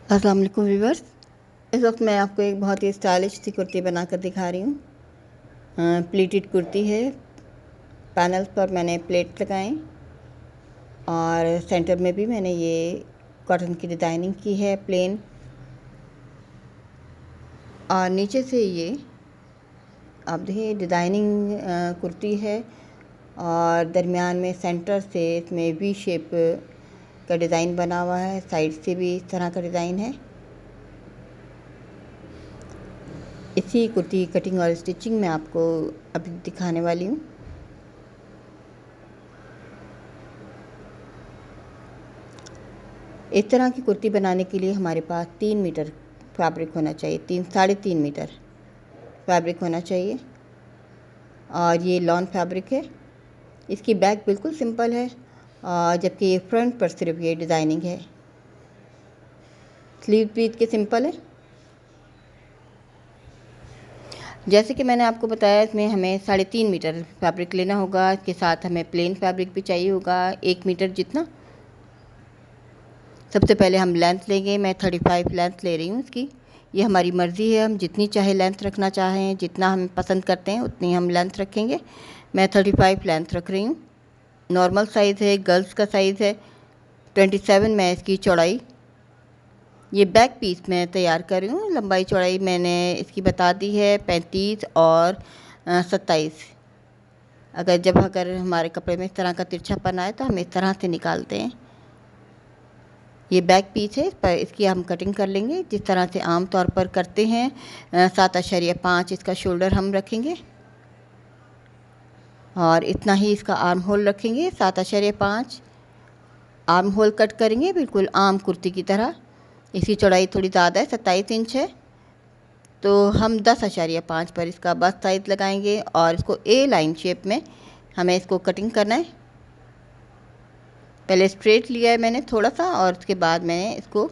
अस्सलाम वालेकुम व्यूवर्स। इस वक्त मैं आपको एक बहुत ही स्टाइलिश सी कुर्ती बनाकर दिखा रही हूँ। प्लीटेड कुर्ती है। पैनल्स पर मैंने प्लेट लगाए और सेंटर में भी मैंने ये कॉटन की डिज़ाइनिंग की है प्लेन, और नीचे से ये आप देखिए डिज़ाइनिंग कुर्ती है और दरमियान में सेंटर से इसमें वी शेप का डिज़ाइन बना हुआ है। साइड से भी इस तरह का डिज़ाइन है। इसी कुर्ती की कटिंग और स्टिचिंग मैं आपको अभी दिखाने वाली हूँ। इस तरह की कुर्ती बनाने के लिए हमारे पास 3 मीटर फैब्रिक होना चाहिए, 3-3.5 मीटर फैब्रिक होना चाहिए। और ये लॉन फैब्रिक है। इसकी बैक बिल्कुल सिंपल है, जबकि ये फ्रंट पर सिर्फ ये डिज़ाइनिंग है। स्लीव भी इसके सिंपल है। जैसे कि मैंने आपको बताया, इसमें हमें 3.5 मीटर फैब्रिक लेना होगा। इसके साथ हमें प्लेन फैब्रिक भी चाहिए होगा 1 मीटर जितना। सबसे पहले हम लेंथ लेंगे। मैं 35 लेंथ ले रही हूँ इसकी। ये हमारी मर्ज़ी है, हम जितनी चाहे लेंथ रखना चाहें, जितना हम पसंद करते हैं उतनी हम लेंथ रखेंगे। मैं 35 लेंथ रख रही हूँ। नॉर्मल साइज़ है, गर्ल्स का साइज़ है। 27 मैं इसकी चौड़ाई, ये बैक पीस मैं तैयार कर रही हूँ। लंबाई चौड़ाई मैंने इसकी बता दी है 35 और 27। अगर हमारे कपड़े में इस तरह का तिरछापन आए तो हम इस तरह से निकालते हैं। ये बैक पीस है, पर इसकी हम कटिंग कर लेंगे जिस तरह से आम तौर पर करते हैं। 7.5 इसका शोल्डर हम रखेंगे और इतना ही इसका आर्म होल रखेंगे। 7.5 आर्म होल कट करेंगे बिल्कुल आम कुर्ती की तरह। इसकी चौड़ाई थोड़ी ज़्यादा है, 27 इंच है, तो हम 10.5 पर इसका बस्ट साइज़ लगाएंगे और इसको ए लाइन शेप में हमें इसको कटिंग करना है। पहले स्ट्रेट लिया है मैंने थोड़ा सा, और उसके बाद मैंने इसको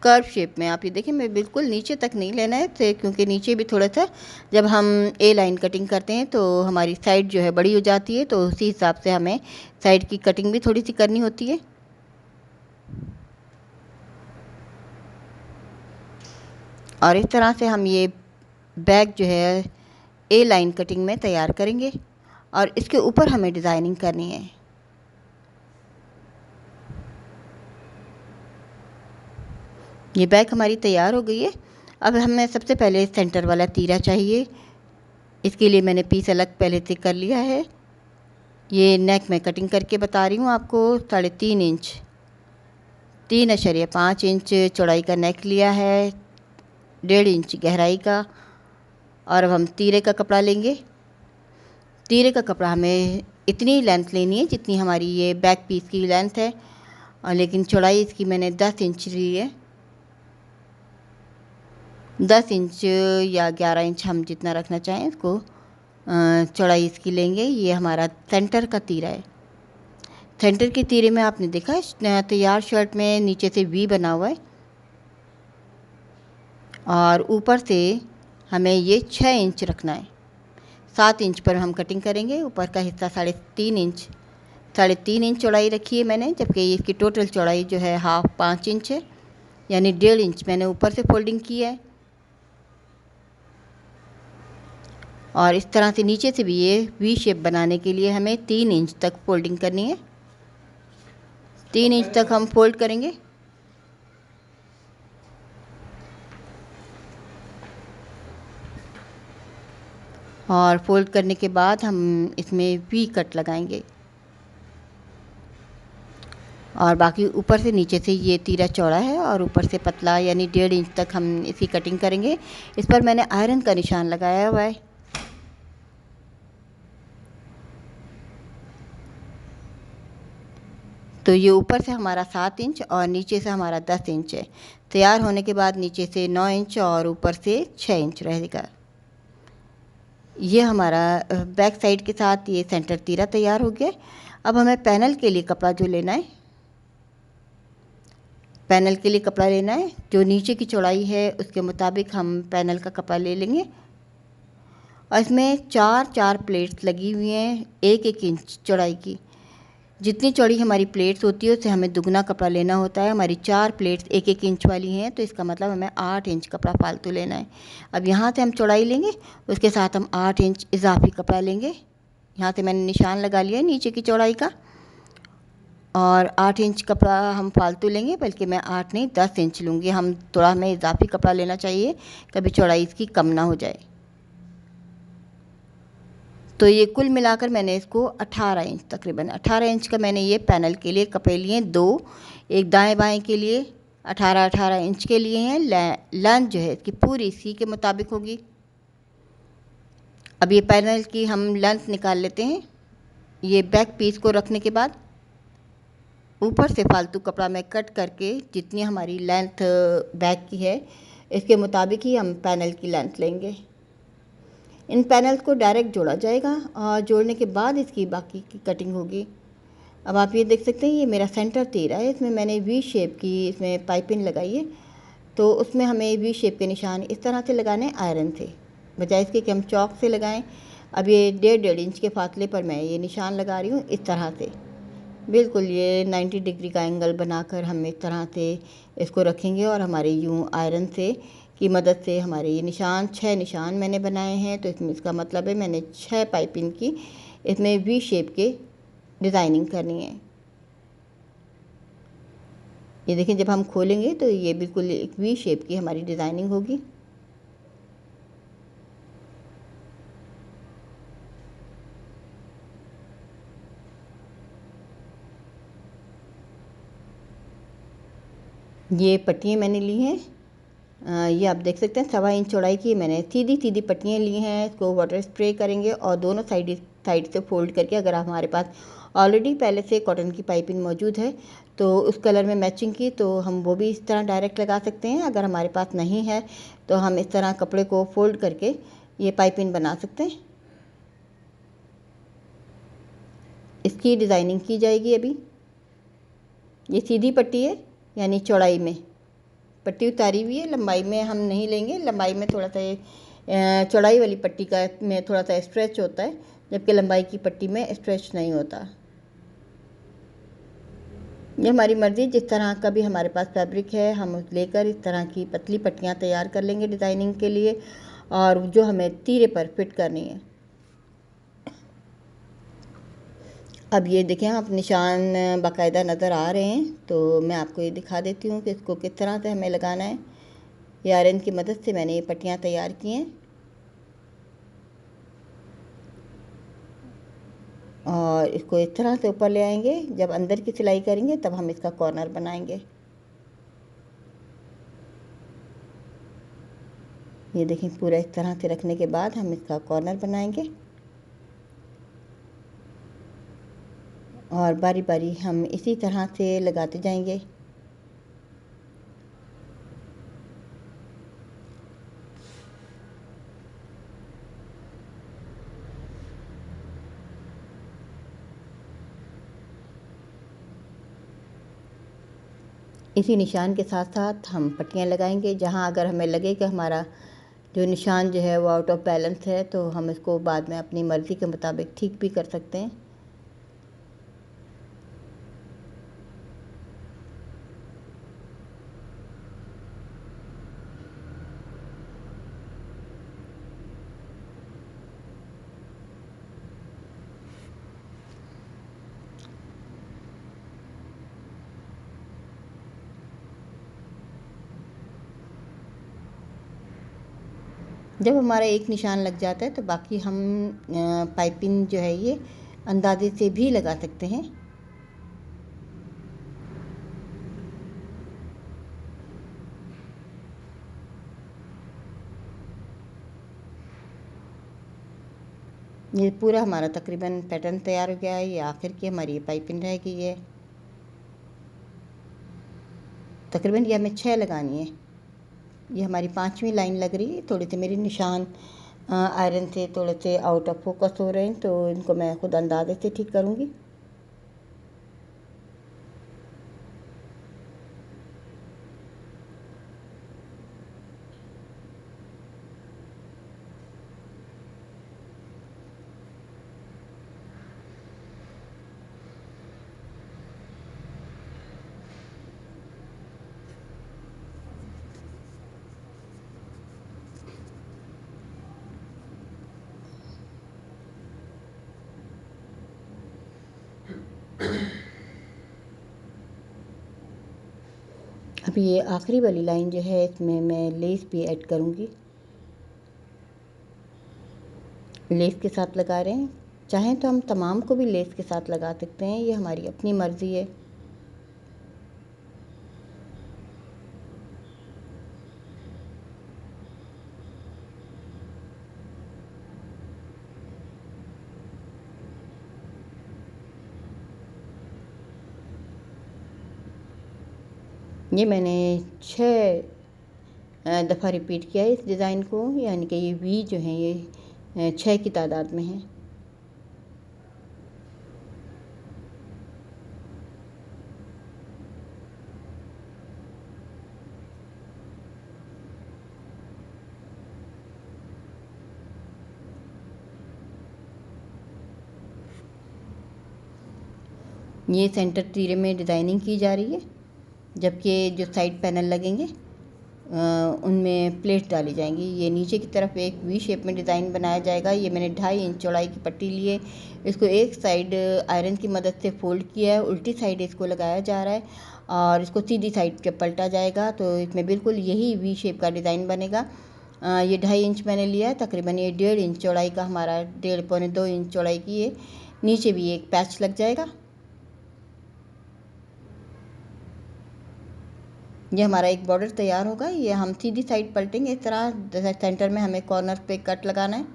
कर्व शेप में, आप ये देखिए, मैं बिल्कुल नीचे तक नहीं लेना है तो, क्योंकि नीचे भी थोड़ा सा जब हम ए लाइन कटिंग करते हैं तो हमारी साइड जो है बड़ी हो जाती है, तो उसी हिसाब से हमें साइड की कटिंग भी थोड़ी सी करनी होती है। और इस तरह से हम ये बैक जो है ए लाइन कटिंग में तैयार करेंगे और इसके ऊपर हमें डिज़ाइनिंग करनी है। ये बैक हमारी तैयार हो गई है। अब हमें सबसे पहले सेंटर वाला तीरा चाहिए। इसके लिए मैंने पीस अलग पहले से कर लिया है। ये नेक में कटिंग करके बता रही हूँ आपको। 3.5 इंच, 3.5 इंच चौड़ाई का नेक लिया है, 1.5 इंच गहराई का। और अब हम तीरे का कपड़ा लेंगे। तीरे का कपड़ा हमें इतनी लेंथ लेनी है जितनी हमारी ये बैक पीस की लेंथ है, और लेकिन चौड़ाई इसकी मैंने 10 इंच ली है। 10 इंच या 11 इंच हम जितना रखना चाहें इसको चौड़ाई इसकी लेंगे। ये हमारा सेंटर का तीरा है। सेंटर के तीरे में आपने देखा तैयार शर्ट में नीचे से वी बना हुआ है, और ऊपर से हमें ये 6 इंच रखना है। 7 इंच पर हम कटिंग करेंगे। ऊपर का हिस्सा 3.5 इंच चौड़ाई रखी है मैंने, जबकि इसकी टोटल चौड़ाई जो है 5 इंच है, यानी 1.5 इंच मैंने ऊपर से फोल्डिंग की है। और इस तरह से नीचे से भी ये वी शेप बनाने के लिए हमें 3 इंच तक फोल्डिंग करनी है। 3 इंच तक हम फोल्ड करेंगे। और फोल्ड करने के बाद हम इसमें वी कट लगाएंगे, और बाकी ऊपर से नीचे से ये तीरा चौड़ा है और ऊपर से पतला, यानी 1.5 इंच तक हम इसकी कटिंग करेंगे। इस पर मैंने आयरन का निशान लगाया हुआ है। तो ये ऊपर से हमारा 7 इंच और नीचे से हमारा 10 इंच है। तैयार होने के बाद नीचे से 9 इंच और ऊपर से 6 इंच रहेगा। ये हमारा बैक साइड के साथ ये सेंटर तीरा तैयार हो गया। अब हमें पैनल के लिए कपड़ा जो लेना है, पैनल के लिए कपड़ा लेना है, जो नीचे की चौड़ाई है उसके मुताबिक हम पैनल का कपड़ा ले लेंगे। और इसमें 4 प्लेट्स लगी हुई हैं 1-1 इंच चौड़ाई की। जितनी चौड़ी हमारी प्लेट्स होती है उससे हमें दुगना कपड़ा लेना होता है। हमारी 4 प्लेट्स 1-1 इंच वाली हैं, तो इसका मतलब हमें 8 इंच कपड़ा फालतू लेना है। अब यहाँ से हम चौड़ाई लेंगे, उसके साथ हम 8 इंच इजाफी कपड़ा लेंगे। यहाँ से मैंने निशान लगा लिया है नीचे की चौड़ाई का, और 8 इंच कपड़ा हम फालतू लेंगे, बल्कि मैं 8 नहीं 10 इंच लूँगी। हम थोड़ा हमें इजाफी कपड़ा लेना चाहिए, कभी चौड़ाई इसकी कम ना हो जाए। तो ये कुल मिलाकर मैंने इसको 18 इंच, तकरीबन 18 इंच का मैंने ये पैनल के लिए कपड़े लिए दो, एक दाएं बाएं के लिए 18-18 इंच के लिए हैं। लेंथ जो है इसकी पूरी इसी के मुताबिक होगी। अब ये पैनल की हम लेंथ निकाल लेते हैं। ये बैक पीस को रखने के बाद ऊपर से फालतू कपड़ा मैं कट करके जितनी हमारी लेंथ बैक की है इसके मुताबिक ही हम पैनल की लेंथ लेंगे। इन पैनल्स को डायरेक्ट जोड़ा जाएगा और जोड़ने के बाद इसकी बाकी की कटिंग होगी। अब आप ये देख सकते हैं, ये मेरा सेंटर तीरा है, इसमें मैंने वी शेप की इसमें पाइपिंग लगाई है। तो उसमें हमें वी शेप के निशान इस तरह से लगाने आयरन से, बजाय इसके कि हम चौक से लगाएं। अब ये 1.5 इंच के फासले पर मैं ये निशान लगा रही हूँ इस तरह से। बिल्कुल ये 90 डिग्री का एंगल बनाकर हम इस तरह से इसको रखेंगे और हमारे यूँ आयरन से की मदद से हमारे ये निशान 6 निशान मैंने बनाए हैं। तो इसमें इसका मतलब है मैंने 6 पाइपिंग की इसमें वी शेप के डिज़ाइनिंग करनी है। ये देखें, जब हम खोलेंगे तो ये बिल्कुल एक वी शेप की हमारी डिज़ाइनिंग होगी। ये पट्टियाँ मैंने ली हैं, ये आप देख सकते हैं 1.25 इंच चौड़ाई की मैंने सीधी सीधी पट्टियाँ ली हैं। इसको वाटर स्प्रे करेंगे और दोनों साइड से फोल्ड करके, अगर हमारे पास ऑलरेडी पहले से कॉटन की पाइपिंग मौजूद है तो उस कलर में मैचिंग की, तो हम वो भी इस तरह डायरेक्ट लगा सकते हैं। अगर हमारे पास नहीं है तो हम इस तरह कपड़े को फोल्ड करके ये पाइपिंग बना सकते हैं। इसकी डिज़ाइनिंग की जाएगी। अभी ये सीधी पट्टी है, यानी चौड़ाई में पट्टी उतारी हुई है, लंबाई में हम नहीं लेंगे। लंबाई में थोड़ा सा चौड़ाई वाली पट्टी का में थोड़ा सा स्ट्रेच होता है, जबकि लंबाई की पट्टी में स्ट्रेच नहीं होता। ये हमारी मर्ज़ी, जिस तरह का भी हमारे पास फैब्रिक है हम लेकर इस तरह की पतली पट्टियाँ तैयार कर लेंगे डिज़ाइनिंग के लिए, और जो हमें तीरे पर फिट करनी है। अब ये देखें, आप निशान बाकायदा नज़र आ रहे हैं, तो मैं आपको ये दिखा देती हूँ कि इसको किस तरह से हमें लगाना है। ये आयरन की मदद से मैंने ये पट्टियाँ तैयार की हैं और इसको इस तरह से ऊपर ले आएंगे। जब अंदर की सिलाई करेंगे तब हम इसका कॉर्नर बनाएंगे। ये देखें, पूरा इस तरह से रखने के बाद हम इसका कॉर्नर बनाएंगे और बारी बारी हम इसी तरह से लगाते जाएंगे। इसी निशान के साथ साथ हम पट्टियाँ लगाएंगे। जहाँ अगर हमें लगे कि हमारा जो निशान जो है वो आउट ऑफ बैलेंस है, तो हम इसको बाद में अपनी मर्ज़ी के मुताबिक ठीक भी कर सकते हैं। जब हमारा एक निशान लग जाता है तो बाकी हम पाइपिंग जो है ये अंदाजे से भी लगा सकते हैं। ये पूरा हमारा तकरीबन पैटर्न तैयार हो गया है। ये आखिर की हमारी ये पाइपिंग रहेगी। ये तकरीबन ये हमें 6 लगानी है। ये हमारी 5वीं लाइन लग रही है। थोड़े से मेरे निशान आयरन से थोड़े से आउट ऑफ फोकस हो रहे हैं, तो इनको मैं खुद अंदाजे से ठीक करूँगी। अब ये आखिरी वाली लाइन जो है इसमें मैं लेस भी ऐड करूँगी। लेस के साथ लगा रहे हैं, चाहें तो हम तमाम को भी लेस के साथ लगा सकते हैं, ये हमारी अपनी मर्ज़ी है। ये मैंने 6 दफ़ा रिपीट किया है इस डिज़ाइन को, यानी कि ये वी जो है ये 6 की तादाद में है। ये सेंटर तीरे में डिज़ाइनिंग की जा रही है, जबकि जो साइड पैनल लगेंगे उनमें प्लेट डाली जाएंगी। ये नीचे की तरफ एक वी शेप में डिज़ाइन बनाया जाएगा। ये मैंने 2.5 इंच चौड़ाई की पट्टी ली है, इसको एक साइड आयरन की मदद से फोल्ड किया है, उल्टी साइड इसको लगाया जा रहा है और इसको सीधी साइड पे पलटा जाएगा, तो इसमें बिल्कुल यही वी शेप का डिज़ाइन बनेगा। ये 2.5 इंच मैंने लिया है, तकरीबन ये 1.5 इंच चौड़ाई का हमारा 1.5 पौने 2 इंच चौड़ाई की है। नीचे भी एक पैच लग जाएगा। ये हमारा एक बॉर्डर तैयार होगा। ये हम सीधी साइड पलटेंगे इस तरह, जैसे सेंटर में हमें कॉर्नर पे कट लगाना है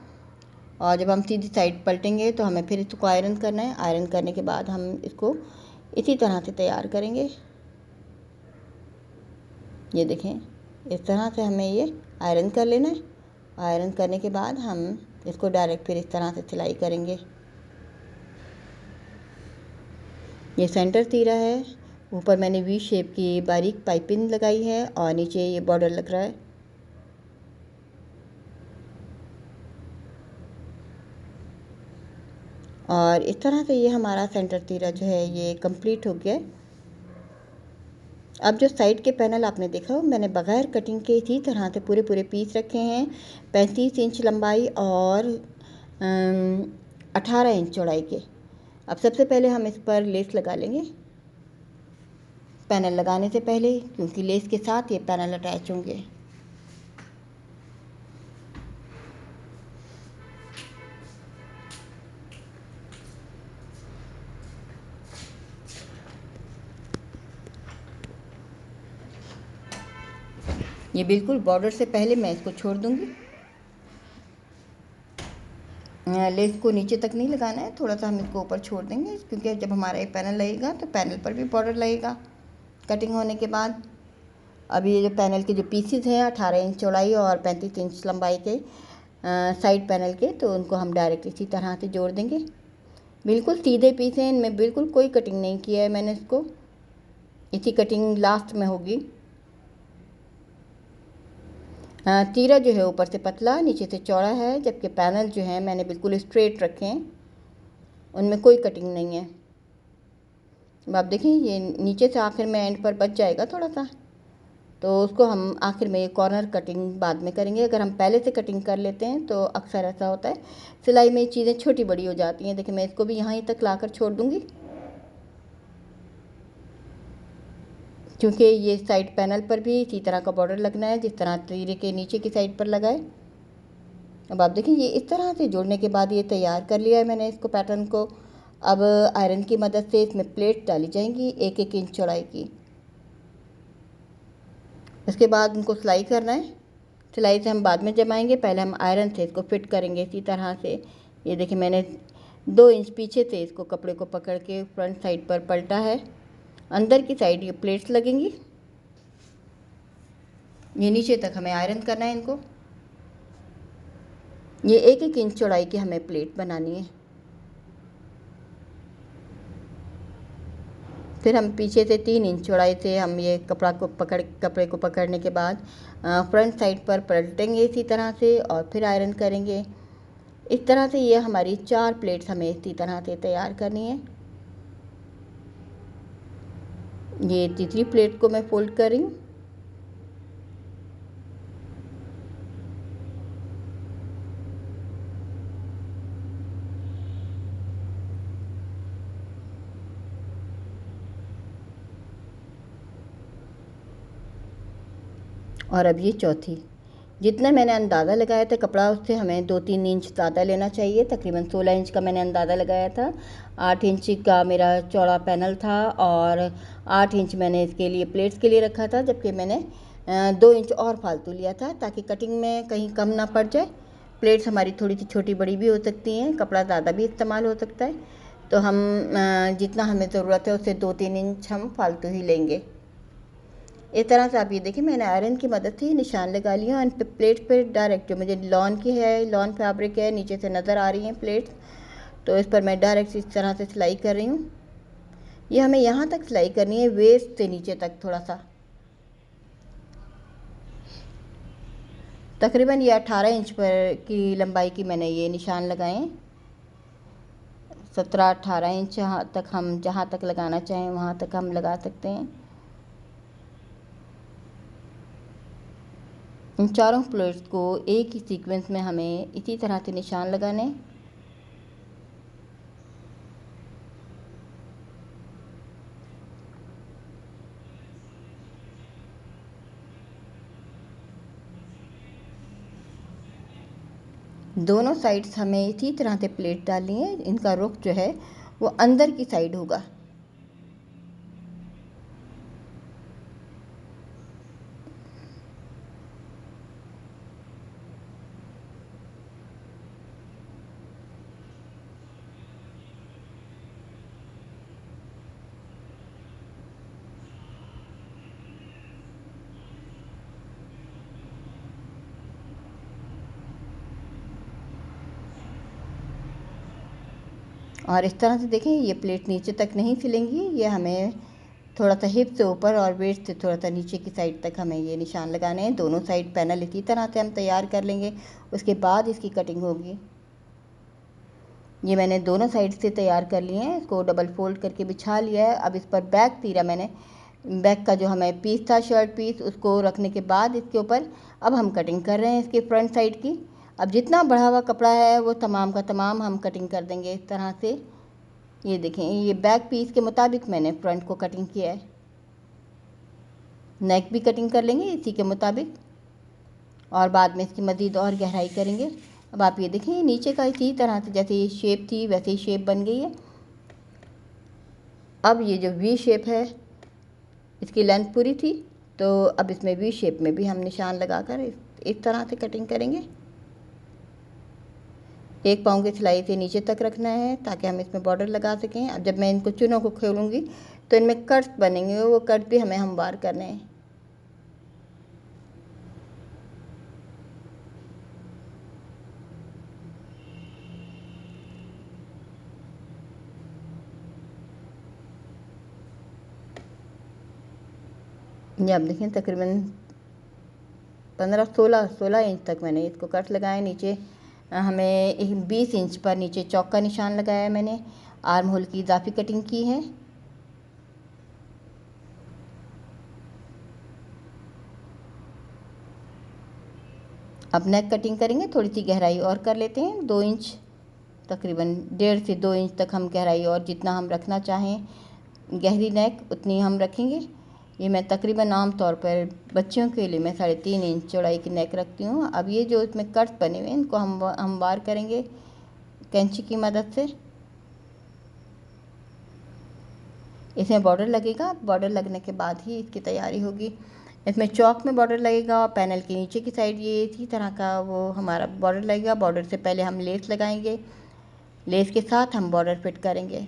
और जब हम सीधी साइड पलटेंगे तो हमें फिर इसको आयरन करना है। आयरन करने के बाद हम इसको इसी तरह से तैयार करेंगे। ये देखें, इस तरह से हमें ये आयरन कर लेना है। आयरन करने के बाद हम इसको डायरेक्ट फिर इस तरह से सिलाई करेंगे। ये सेंटर तीरा है, ऊपर मैंने वी शेप की बारीक पाइपिंग लगाई है और नीचे ये बॉर्डर लग रहा है। और इस तरह से ये हमारा सेंटर तीरा जो है ये कंप्लीट हो गया है। अब जो साइड के पैनल आपने देखा, मैंने बगैर कटिंग के इसी तरह से पूरे पूरे पीस रखे हैं। 35 इंच लंबाई और 18 इंच चौड़ाई के। अब सबसे पहले हम इस पर लेस लगा लेंगे, पैनल लगाने से पहले, क्योंकि लेस के साथ ये पैनल अटैच होंगे। ये बिल्कुल बॉर्डर से पहले मैं इसको छोड़ दूंगी। लेस को नीचे तक नहीं लगाना है, थोड़ा सा हम इसको ऊपर छोड़ देंगे, क्योंकि जब हमारा ये पैनल लगेगा तो पैनल पर भी बॉर्डर लगेगा कटिंग होने के बाद। अब ये जो पैनल के जो पीसेस हैं 18 इंच चौड़ाई और 35 इंच लंबाई के साइड पैनल के, तो उनको हम डायरेक्ट इसी तरह से जोड़ देंगे। बिल्कुल सीधे पीस हैं, इनमें बिल्कुल कोई कटिंग नहीं किया है मैंने इसको। इसी कटिंग लास्ट में होगी। तीरा जो है ऊपर से पतला, नीचे से चौड़ा है, जबकि पैनल जो है मैंने बिल्कुल स्ट्रेट रखे हैं, उनमें कोई कटिंग नहीं है। अब आप देखें, ये नीचे से आखिर में एंड पर बच जाएगा थोड़ा सा, तो उसको हम आखिर में कॉर्नर कटिंग बाद में करेंगे। अगर हम पहले से कटिंग कर लेते हैं तो अक्सर ऐसा होता है, सिलाई में चीज़ें छोटी बड़ी हो जाती हैं। देखिए, मैं इसको भी यहाँ तक लाकर छोड़ दूँगी, क्योंकि ये साइड पैनल पर भी इसी तरह का बॉर्डर लगना है जिस तरह तीरे के नीचे की साइड पर लगा है। अब आप देखिए, ये इस तरह से जोड़ने के बाद ये तैयार कर लिया है मैंने इसको, पैटर्न को। अब आयरन की मदद से इसमें प्लेट डाली जाएंगी 1-1 इंच चौड़ाई की। इसके बाद उनको सिलाई करना है। सिलाई से हम बाद में जमाएंगे, पहले हम आयरन से इसको फिट करेंगे इसी तरह से। ये देखिए, मैंने 2 इंच पीछे से इसको कपड़े को पकड़ के फ्रंट साइड पर पलटा है। अंदर की साइड ये प्लेट्स लगेंगी, ये नीचे तक हमें आयरन करना है इनको। ये 1-1 इंच चौड़ाई की हमें प्लेट बनानी है। फिर हम पीछे से 3 इंच चौड़ाई से हम ये कपड़े को पकड़ने के बाद फ्रंट साइड पर पलटेंगे इसी तरह से और फिर आयरन करेंगे। इस तरह से ये हमारी 4 प्लेट्स हमें इसी तरह से तैयार करनी है। ये तीसरी प्लेट को मैं फोल्ड कर रही हूँ। और अब ये चौथी। जितना मैंने अंदाज़ा लगाया था कपड़ा, उससे हमें 2-3 इंच ज़्यादा लेना चाहिए। तकरीबन 16 इंच का मैंने अंदाज़ा लगाया था। 8 इंच का मेरा चौड़ा पैनल था और 8 इंच मैंने इसके लिए प्लेट्स के लिए रखा था, जबकि मैंने 2 इंच और फालतू लिया था ताकि कटिंग में कहीं कम ना पड़ जाए। प्लेट्स हमारी थोड़ी सी छोटी बड़ी भी हो सकती हैं, कपड़ा ज़्यादा भी इस्तेमाल हो सकता है, तो हम जितना हमें ज़रूरत है उससे 2-3 इंच हम फालतू ही लेंगे। इस तरह से आप ये देखिए, मैंने आयरन की मदद से निशान लगा लिए और प्लेट पे डायरेक्ट, जो मुझे लॉन की है, लॉन फैब्रिक है, नीचे से नज़र आ रही हैं प्लेट्स, तो इस पर मैं डायरेक्ट इस तरह से सिलाई कर रही हूँ। ये हमें यहाँ तक सिलाई करनी है, वेस्ट से नीचे तक थोड़ा सा। तकरीबन ये 18 इंच पर की लंबाई की मैंने ये निशान लगाए। 17-18 इंच तक हम जहाँ तक लगाना चाहें वहाँ तक हम लगा सकते हैं। इन चारों प्लेट्स को एक ही सीक्वेंस में हमें इसी तरह से निशान लगाने। दोनों साइड्स हमें इसी तरह से प्लेट डालनी है। इनका रुख जो है वो अंदर की साइड होगा। और इस तरह से देखें, ये प्लेट नीचे तक नहीं सिलेंगी, ये हमें थोड़ा सा हिप से ऊपर और वेस्ट से थोड़ा सा नीचे की साइड तक हमें ये निशान लगाने हैं। दोनों साइड पैनल इसी तरह से हम तैयार कर लेंगे, उसके बाद इसकी कटिंग होगी। ये मैंने दोनों साइड से तैयार कर लिए हैं, इसको डबल फोल्ड करके बिछा लिया है। अब इस पर बैक तीरा मैंने, बैक का जो हमें पीस था, शर्ट पीस, उसको रखने के बाद इसके ऊपर अब हम कटिंग कर रहे हैं इसके फ्रंट साइड की। अब जितना बढ़ा हुआ कपड़ा है वो तमाम का तमाम हम कटिंग कर देंगे इस तरह से। ये देखें, ये बैक पीस के मुताबिक मैंने फ्रंट को कटिंग किया है। नेक भी कटिंग कर लेंगे इसी के मुताबिक और बाद में इसकी मज़ीद और गहराई करेंगे। अब आप ये देखें, नीचे का इसी तरह से जैसे ये शेप थी वैसे ही शेप बन गई है। अब ये जो वी शेप है, इसकी लेंथ पूरी थी, तो अब इसमें वी शेप में भी हम निशान लगाकर इस तरह से कटिंग करेंगे। 1 पाँव की सिलाई से नीचे तक रखना है ताकि हम इसमें बॉर्डर लगा सकें। अब जब मैं इनको चुनों को खोलूँगी तो इनमें कट्स बनेंगे, वो कट भी हमें हमवार करने हैं। ये आप देखें, तकरीबन 15-16 इंच तक मैंने इसको कट लगाए। नीचे हमें 20 इंच पर नीचे चौक का निशान लगाया है मैंने। आर्म होल की इजाफी कटिंग की है। अब नेक कटिंग करेंगे, थोड़ी सी गहराई और कर लेते हैं, 2 इंच, तकरीबन 1.5 से 2 इंच तक हम गहराई, और जितना हम रखना चाहें गहरी नेक उतनी हम रखेंगे। ये मैं तकरीबन आम तौर पर बच्चियों के लिए मैं 3.5 इंच चौड़ाई की नेक रखती हूँ। अब ये जो इसमें कट्स बने हुए हैं इनको हम वार करेंगे कैंची की मदद से। इसमें बॉर्डर लगेगा, बॉर्डर लगने के बाद ही इसकी तैयारी होगी। इसमें चौक में बॉर्डर लगेगा, पैनल के नीचे की साइड ये इसी तरह का वो हमारा बॉर्डर लगेगा। बॉर्डर से पहले हम लेस लगाएंगे, लेस के साथ हम बॉर्डर फिट करेंगे।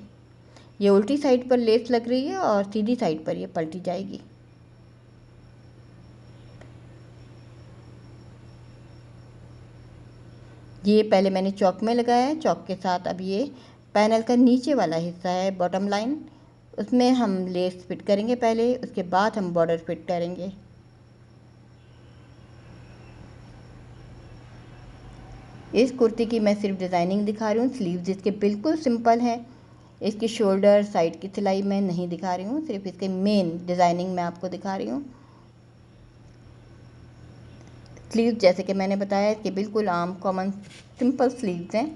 ये उल्टी साइड पर लेस लग रही है और सीधी साइड पर ये पलटी जाएगी। ये पहले मैंने चौक में लगाया है, चौक के साथ अब ये पैनल का नीचे वाला हिस्सा है, बॉटम लाइन, उसमें हम लेस फिट करेंगे पहले, उसके बाद हम बॉर्डर फिट करेंगे। इस कुर्ती की मैं सिर्फ डिज़ाइनिंग दिखा रही हूँ, स्लीव्स इसके बिल्कुल सिंपल हैं। इसकी शोल्डर साइड की सिलाई मैं नहीं दिखा रही हूँ, सिर्फ इसके मेन डिज़ाइनिंग मैं आपको दिखा रही हूँ। स्लीव्स जैसे कि मैंने बताया इसके बिल्कुल आम कॉमन सिंपल स्लीव्स हैं।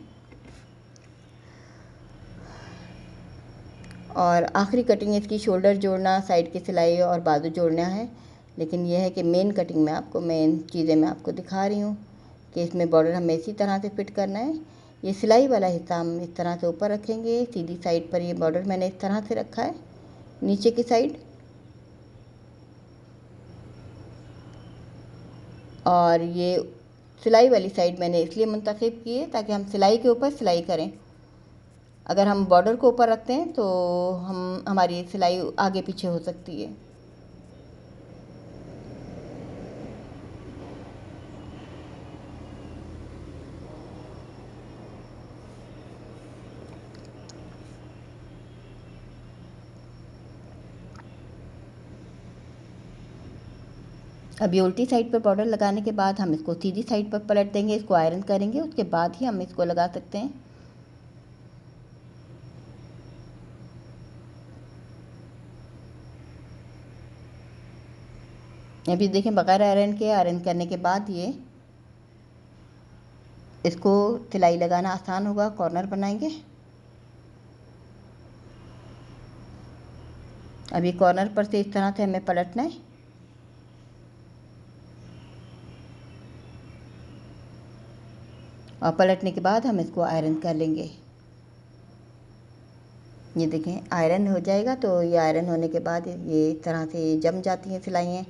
और आखिरी कटिंग इसकी शोल्डर जोड़ना, साइड की सिलाई और बाजू जोड़ना है। लेकिन यह है कि मेन कटिंग में आपको मेन चीज़ें मैं आपको दिखा रही हूँ कि इसमें बॉर्डर हमें इसी तरह से फिट करना है। ये सिलाई वाला हिस्सा हम इस तरह से ऊपर रखेंगे, सीधी साइड पर ये बॉर्डर मैंने इस तरह से रखा है नीचे की साइड, और ये सिलाई वाली साइड मैंने इसलिए मुंतखब की है ताकि हम सिलाई के ऊपर सिलाई करें। अगर हम बॉर्डर को ऊपर रखते हैं तो हमारी सिलाई आगे पीछे हो सकती है। अब ये उल्टी साइड पर बॉर्डर लगाने के बाद हम इसको सीधी साइड पर पलट देंगे, इसको आयरन करेंगे, उसके बाद ही हम इसको लगा सकते हैं। अभी देखें बगैर आयरन करने के बाद ये इसको सिलाई लगाना आसान होगा। कॉर्नर बनाएंगे। अभी कॉर्नर पर से इस तरह से हमें पलटना है। और पलटने के बाद हम इसको आयरन कर लेंगे। ये देखें आयरन हो जाएगा तो ये आयरन होने के बाद ये इस तरह से जम जाती हैं सिलाइयाँ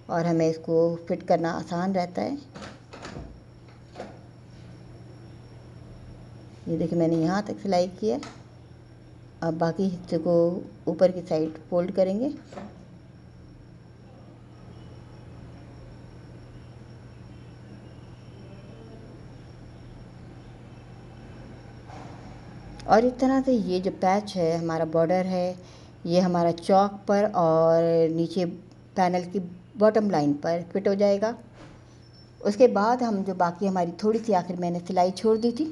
और हमें इसको फिट करना आसान रहता है। ये देखिए मैंने यहाँ तक सिलाई की है। अब बाकी हिस्से को ऊपर की साइड फोल्ड करेंगे। और इस तरह से ये जो पैच है हमारा बॉर्डर है, ये हमारा चौक पर और नीचे पैनल की बॉटम लाइन पर फिट हो जाएगा। उसके बाद हम जो बाकी हमारी थोड़ी सी आखिर मैंने सिलाई छोड़ दी थी,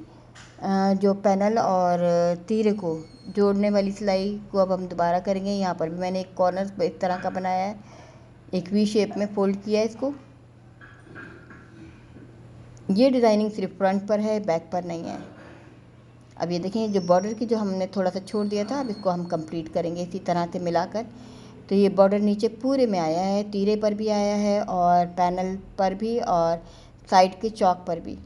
जो पैनल और तीरे को जोड़ने वाली सिलाई को अब हम दोबारा करेंगे। यहाँ पर भी मैंने एक कॉर्नर इस तरह का बनाया है, एक वी शेप में फोल्ड किया है इसको। ये डिज़ाइनिंग सिर्फ फ्रंट पर है, बैक पर नहीं है। अब ये देखें जो बॉर्डर की जो हमने थोड़ा सा छोड़ दिया था, अब इसको हम कंप्लीट करेंगे इसी तरह से मिलाकर। तो ये बॉर्डर नीचे पूरे में आया है, तीरे पर भी आया है और पैनल पर भी और साइड के चौक पर भी।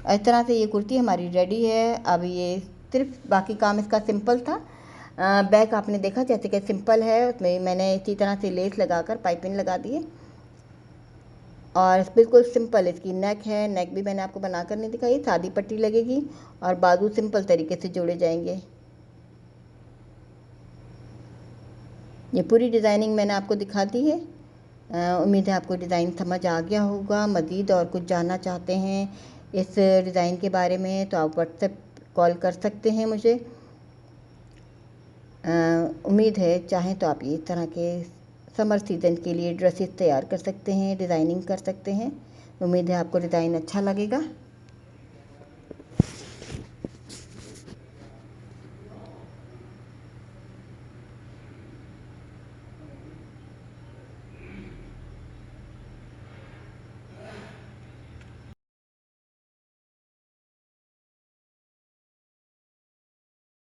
इस तरह से ये कुर्ती हमारी रेडी है। अब ये सिर्फ बाकी काम इसका सिंपल था। बैक आपने देखा जैसे कि सिंपल है, उसमें मैंने इसी तरह से लेस लगाकर पाइपिंग लगा दी है और बिल्कुल सिंपल इसकी नेक है। नेक भी मैंने आपको बनाकर नहीं दिखाई, सादी पट्टी लगेगी और बाजू सिंपल तरीके से जोड़े जाएंगे। ये पूरी डिज़ाइनिंग मैंने आपको दिखा दी है। उम्मीद है आपको डिज़ाइन समझ आ गया होगा। मज़ीद और कुछ जानना चाहते हैं इस डिज़ाइन के बारे में तो आप व्हाट्सएप कॉल कर सकते हैं मुझे। उम्मीद है चाहें तो आप ये इस तरह के समर सीज़न के लिए ड्रेसेस तैयार कर सकते हैं, डिज़ाइनिंग कर सकते हैं। उम्मीद है आपको डिज़ाइन अच्छा लगेगा।